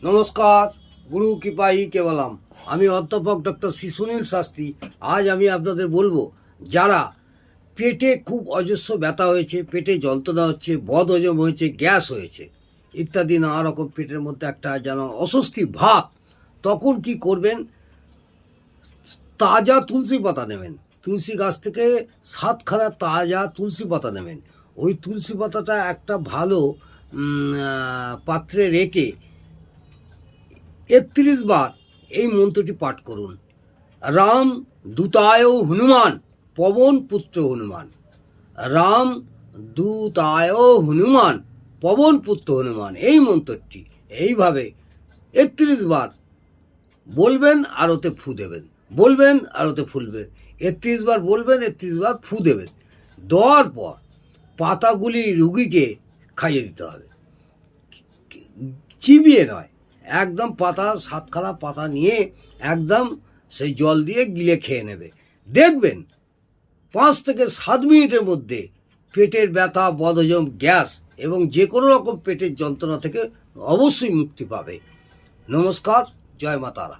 নমস্কার, গুরু কৃপাই কেবলাম। আমি অধ্যাপক ডক্টর শ্রী সুনীল শাস্ত্রী। আজ আমি আপনাদের বলবো, যারা পেটে খুব অজস্র ব্যথা হয়েছে, পেটে যন্ত্রণা হচ্ছে, বদহজম হয়েছে, গ্যাস হয়েছে ইত্যাদি নানা রকম পেটের মধ্যে একটা যেন অস্বস্তি ভাব, তখন কি করবেন? তাজা তুলসী পাতা নেবেন। তুলসী গাছ থেকে 7খানা তাজা তুলসী পাতা নেবেন। ওই তুলসী পাতাটা একটা ভালো পাত্রে রেখে 31 বার এই মন্ত্রটি পাঠ করুন। রাম দূতায় হনুমান, পবন পুত্র হনুমান। রাম দূতায় হনুমান, পবন পুত্র হনুমান। এই মন্ত্রটি এইভাবে 31 বার বলবেন আর ওতে ফু দেবেন, বলবেন আর ওতে ফুলবে। 31 বার বলবেন, 31 বার ফু দেবেন। দেওয়ার পর পাতাগুলি রুগীকে খাইয়ে দিতে হবে, চিবিয়ে নয়। একদম পাতা 7খানা পাতা নিয়ে একদম সেই জল দিয়ে গিলে খেয়ে নেবে। দেখবেন 5 থেকে 7 মিনিটের মধ্যে পেটের ব্যথা, বদহজম, গ্যাস এবং যে কোনো রকম পেটের যন্ত্রণা থেকে অবশ্যই মুক্তি পাবে। নমস্কার, জয় মা তারা।